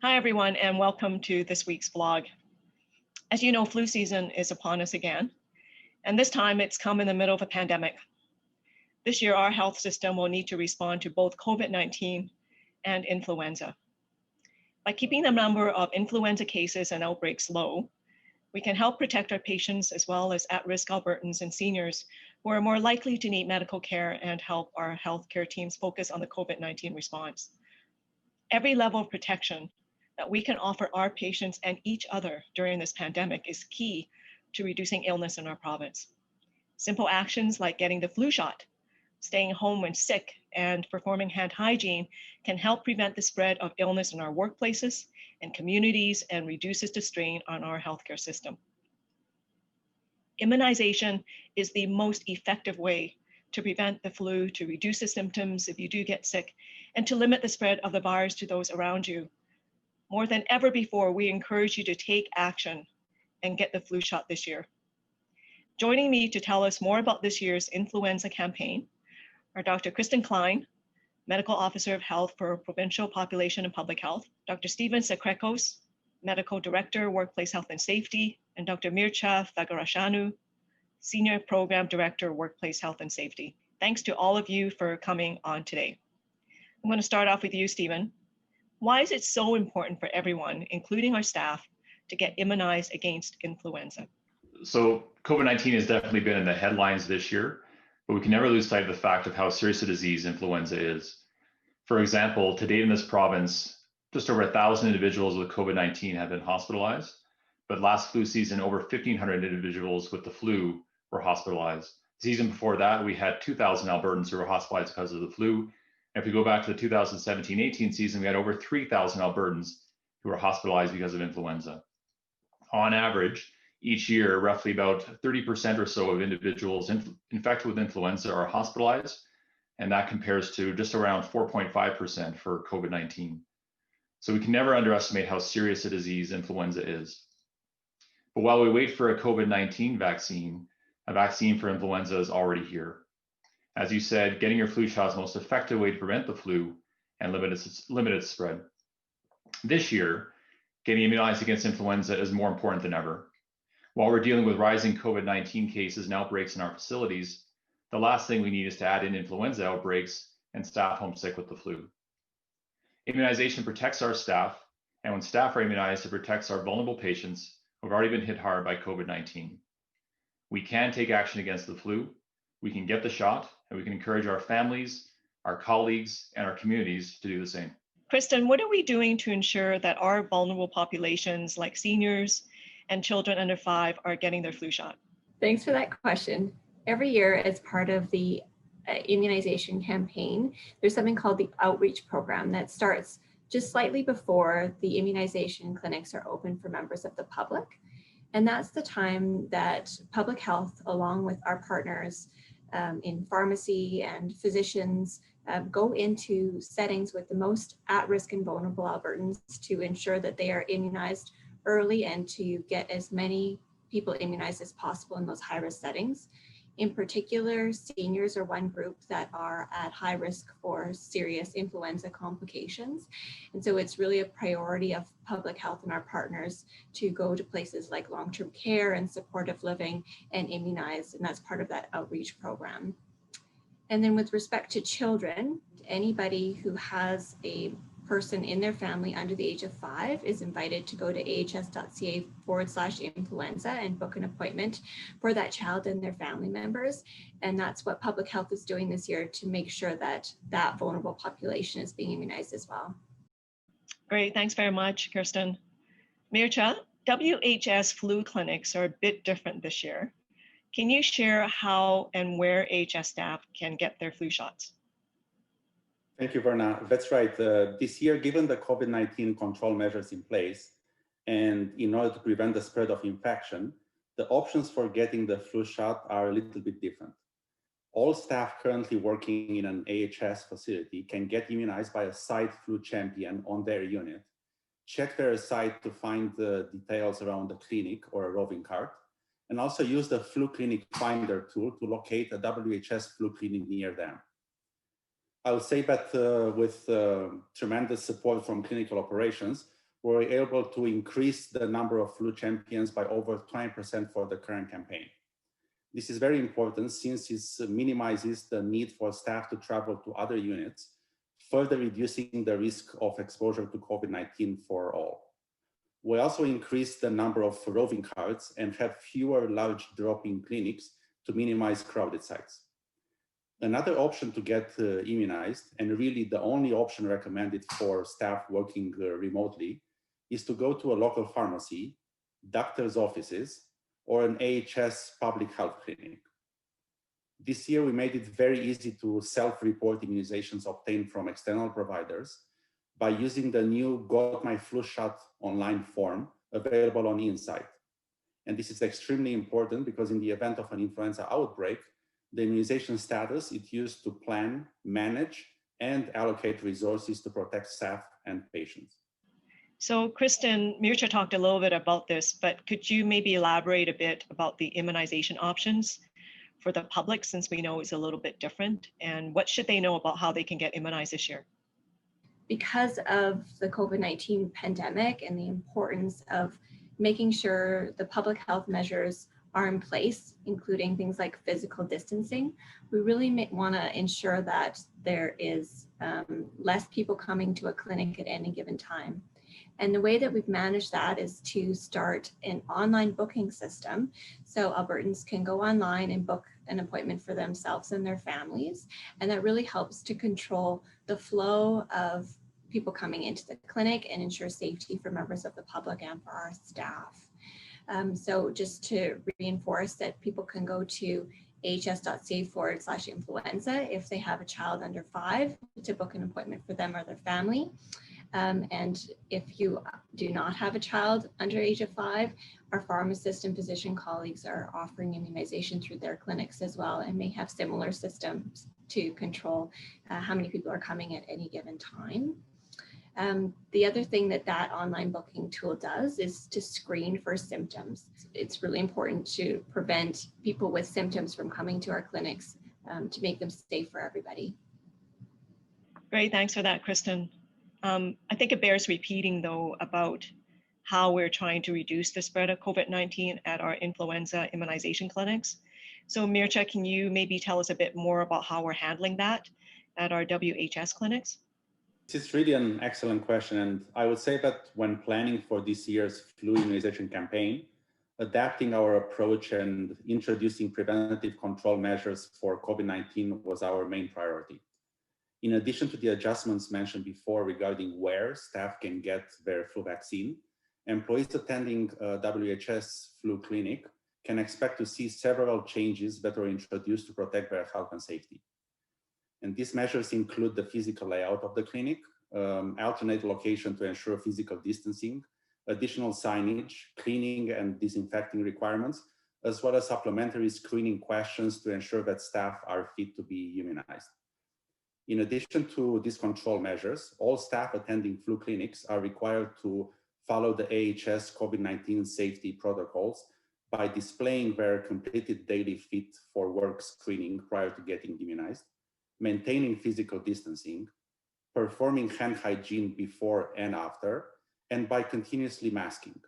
Hi, everyone, and welcome to this week's blog. As you know, flu season is upon us again, and this time it's come in the middle of a pandemic. This year, our health system will need to respond to both COVID-19 and influenza. By keeping the number of influenza cases and outbreaks low, we can help protect our patients as well as at-risk Albertans and seniors who are more likely to need medical care and help our healthcare teams focus on the COVID-19 response. Every level of protection that we can offer our patients and each other during this pandemic is key to reducing illness in our province. Simple actions like getting the flu shot, staying home when sick, and performing hand hygiene can help prevent the spread of illness in our workplaces and communities and reduces the strain on our healthcare system. Immunization is the most effective way to prevent the flu, to reduce the symptoms if you do get sick, and to limit the spread of the virus to those around you. More than ever before, we encourage you to take action and get the flu shot this year. Joining me to tell us more about this year's influenza campaign are Dr. Kristin Klein, Medical Officer of Health for Provincial Population and Public Health, Dr. Tsekrekos, Medical Director, Workplace Health and Safety, and Dr. Mircea Fagarasanu, Senior Program Director, Workplace Health and Safety. Thanks to all of you for coming on today. I'm going to start off with you, Stephen. Why is it so important for everyone, including our staff, to get immunized against influenza? So COVID-19 has definitely been in the headlines this year, but we can never lose sight of the fact of how serious a disease influenza is. For example, to date in this province, just over 1,000 individuals with COVID-19 have been hospitalized, but last flu season, over 1,500 individuals with the flu were hospitalized. The season before that, we had 2,000 Albertans who were hospitalized because of the flu. If we go back to the 2017-18 season, we had over 3,000 Albertans who were hospitalized because of influenza. On average, each year, roughly about 30% or so of individuals infected with influenza are hospitalized, and that compares to just around 4.5% for COVID-19. So we can never underestimate how serious a disease influenza is. But while we wait for a COVID-19 vaccine, a vaccine for influenza is already here. As you said, getting your flu shot is the most effective way to prevent the flu and limit its spread. This year, getting immunized against influenza is more important than ever. While we're dealing with rising COVID-19 cases and outbreaks in our facilities, the last thing we need is to add in influenza outbreaks and staff homesick with the flu. Immunization protects our staff, and when staff are immunized, it protects our vulnerable patients who have already been hit hard by COVID-19. We can take action against the flu, we can get the shot, and we can encourage our families, our colleagues, and our communities to do the same. Kristin, what are we doing to ensure that our vulnerable populations like seniors and children under 5 are getting their flu shot? Thanks for that question. Every year, as part of the immunization campaign, there's something called the outreach program that starts just slightly before the immunization clinics are open for members of the public. And that's the time that public health, along with our partners in pharmacy and physicians, go into settings with the most at-risk and vulnerable Albertans to ensure that they are immunized early and to get as many people immunized as possible in those high-risk settings. In particular, seniors are one group that are at high risk for serious influenza complications. And so it's really a priority of public health and our partners to go to places like long-term care and supportive living and immunize, and that's part of that outreach program. And then with respect to children, anybody who has a person in their family under the age of 5 is invited to go to ahs.ca/influenza and book an appointment for that child and their family members. And that's what public health is doing this year to make sure that that vulnerable population is being immunized as well. Great, thanks very much, Kristin. Mircea, WHS flu clinics are a bit different this year. Can you share how and where AHS staff can get their flu shots? Thank you, Verna. That's right. This year, given the COVID-19 control measures in place, and in order to prevent the spread of infection, the options for getting the flu shot are a little bit different. All staff currently working in an AHS facility can get immunized by a site flu champion on their unit. Check their site to find the details around the clinic or a roving cart, and also use the flu clinic finder tool to locate a WHS flu clinic near them. I would say that with tremendous support from clinical operations, we were able to increase the number of flu champions by over 20% for the current campaign. This is very important since it minimizes the need for staff to travel to other units, further reducing the risk of exposure to COVID-19 for all. We also increased the number of roving cards and have fewer large drop-in clinics to minimize crowded sites. Another option to get immunized, and really the only option recommended for staff working remotely, is to go to a local pharmacy, doctor's offices, or an AHS public health clinic. This year, we made it very easy to self-report immunizations obtained from external providers by using the new Got My Flu Shot online form available on Insight. And this is extremely important because in the event of an influenza outbreak, the immunization status is used to plan, manage, and allocate resources to protect staff and patients. So Kristin, Mircea talked a little bit about this, but could you maybe elaborate a bit about the immunization options for the public, since we know it's a little bit different, and what should they know about how they can get immunized this year? Because of the COVID-19 pandemic and the importance of making sure the public health measures are in place, including things like physical distancing, we really want to ensure that there is less people coming to a clinic at any given time. And the way that we've managed that is to start an online booking system. So Albertans can go online and book an appointment for themselves and their families. And that really helps to control the flow of people coming into the clinic and ensure safety for members of the public and for our staff. So just to reinforce that people can go to ahs.ca/influenza if they have a child under 5 to book an appointment for them or their family. And if you do not have a child under age of 5, our pharmacist and physician colleagues are offering immunization through their clinics as well, and may have similar systems to control how many people are coming at any given time. The other thing that online booking tool does is to screen for symptoms. It's really important to prevent people with symptoms from coming to our clinics to make them safe for everybody. Great, thanks for that, Kristin. I think it bears repeating, though, about how we're trying to reduce the spread of COVID-19 at our influenza immunization clinics. So Mircea, can you maybe tell us a bit more about how we're handling that at our WHS clinics? This is really an excellent question. And I would say that when planning for this year's flu immunization campaign, adapting our approach and introducing preventative control measures for COVID-19 was our main priority. In addition to the adjustments mentioned before regarding where staff can get their flu vaccine, employees attending a WHS flu clinic can expect to see several changes that were introduced to protect their health and safety. And these measures include the physical layout of the clinic, alternate location to ensure physical distancing, additional signage, cleaning and disinfecting requirements, as well as supplementary screening questions to ensure that staff are fit to be immunized. In addition to these control measures, all staff attending flu clinics are required to follow the AHS COVID-19 safety protocols by displaying their completed daily fit for work screening prior to getting immunized, maintaining physical distancing, performing hand hygiene before and after, and by continuously masking.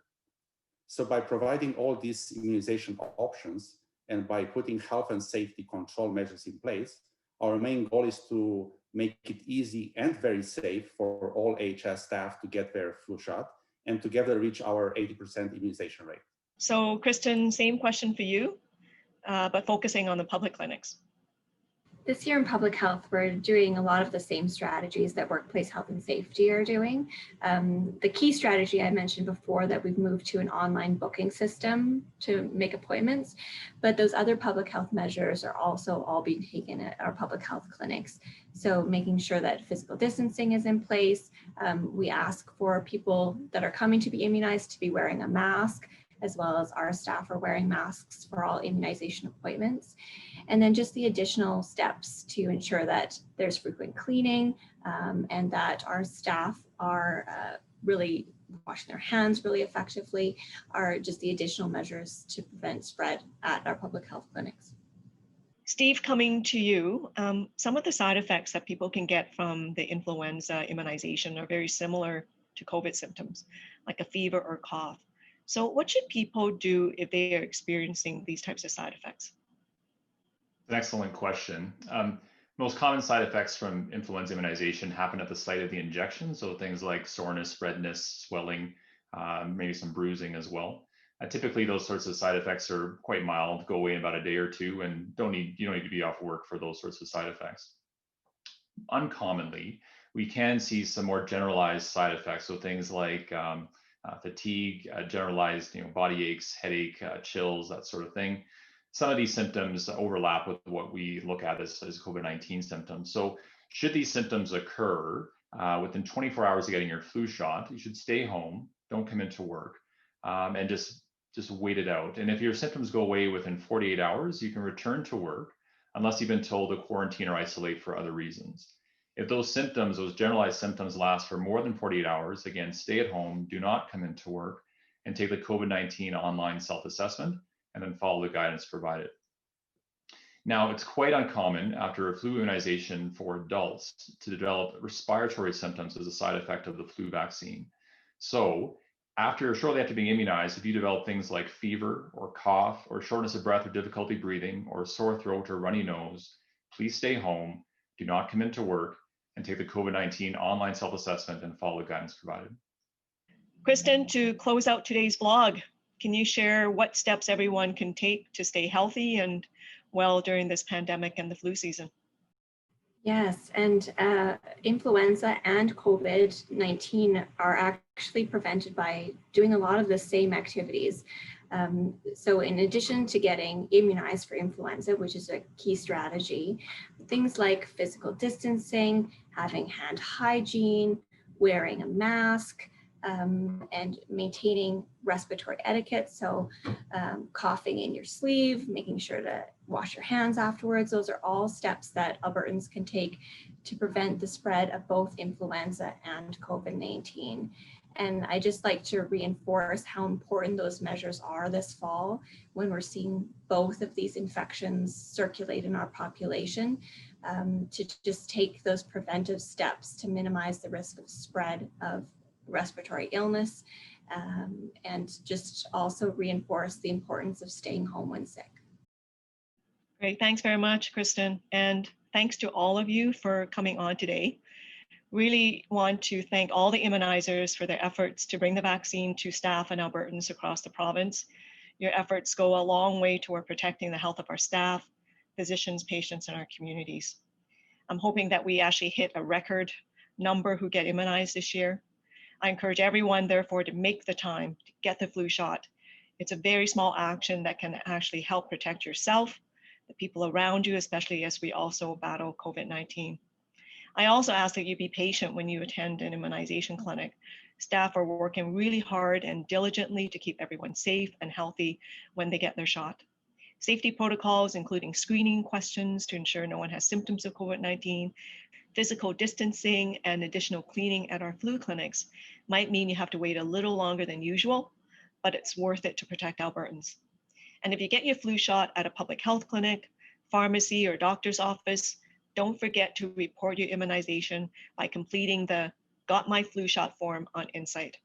So by providing all these immunization options and by putting health and safety control measures in place, our main goal is to make it easy and very safe for all AHS staff to get their flu shot and together reach our 80% immunization rate. So Kristin, same question for you, but focusing on the public clinics. This year in public health, we're doing a lot of the same strategies that workplace health and safety are doing. The key strategy I mentioned before, that we've moved to an online booking system to make appointments, but those other public health measures are also all being taken at our public health clinics. So making sure that physical distancing is in place. We ask for people that are coming to be immunized to be wearing a mask, as well as our staff are wearing masks for all immunization appointments. And then just the additional steps to ensure that there's frequent cleaning and that our staff are really washing their hands really effectively are just the additional measures to prevent spread at our public health clinics. Steve, coming to you, some of the side effects that people can get from the influenza immunization are very similar to COVID symptoms, like a fever or cough. So what should people do if they are experiencing these types of side effects? An excellent question. Most common side effects from influenza immunization happen at the site of the injection. So things like soreness, redness, swelling, maybe some bruising as well. Typically, those sorts of side effects are quite mild, go away in about a day or two, and you don't need to be off work for those sorts of side effects. Uncommonly, we can see some more generalized side effects. So things like fatigue, generalized body aches, headache, chills, that sort of thing. Some of these symptoms overlap with what we look at as COVID-19 symptoms. So should these symptoms occur within 24 hours of getting your flu shot, you should stay home, don't come into work, and just wait it out. And if your symptoms go away within 48 hours, you can return to work unless you've been told to quarantine or isolate for other reasons. If those symptoms, those generalized symptoms, last for more than 48 hours, again, stay at home, do not come into work, and take the COVID-19 online self-assessment, and then follow the guidance provided. Now, it's quite uncommon after a flu immunization for adults to develop respiratory symptoms as a side effect of the flu vaccine. So shortly after being immunized, if you develop things like fever or cough or shortness of breath or difficulty breathing or sore throat or runny nose, please stay home, do not come into work, and take the COVID-19 online self-assessment and follow the guidance provided. Kristin, to close out today's vlog, can you share what steps everyone can take to stay healthy and well during this pandemic and the flu season? Yes, and influenza and COVID-19 are actually prevented by doing a lot of the same activities. So in addition to getting immunized for influenza, which is a key strategy, things like physical distancing, having hand hygiene, wearing a mask, and maintaining respiratory etiquette. So coughing in your sleeve, making sure to wash your hands afterwards. Those are all steps that Albertans can take to prevent the spread of both influenza and COVID-19. And I just like to reinforce how important those measures are this fall when we're seeing both of these infections circulate in our population, to just take those preventive steps to minimize the risk of spread of respiratory illness, and just also reinforce the importance of staying home when sick. Great, thanks very much, Kristin. And thanks to all of you for coming on today. Really want to thank all the immunizers for their efforts to bring the vaccine to staff and Albertans across the province. Your efforts go a long way toward protecting the health of our staff, physicians, patients, and our communities. I'm hoping that we actually hit a record number who get immunized this year. I encourage everyone, therefore, to make the time to get the flu shot. It's a very small action that can actually help protect yourself, the people around you, especially as we also battle COVID-19. I also ask that you be patient when you attend an immunization clinic. Staff are working really hard and diligently to keep everyone safe and healthy when they get their shot. Safety protocols, including screening questions to ensure no one has symptoms of COVID-19, physical distancing, and additional cleaning at our flu clinics might mean you have to wait a little longer than usual, but it's worth it to protect Albertans. And if you get your flu shot at a public health clinic, pharmacy, or doctor's office, don't forget to report your immunization by completing the Got My Flu Shot form on Insight.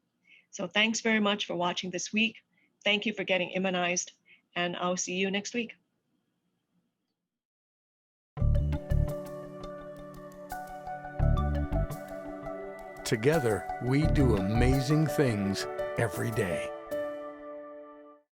So thanks very much for watching this week. Thank you for getting immunized, and I'll see you next week. Together, we do amazing things every day.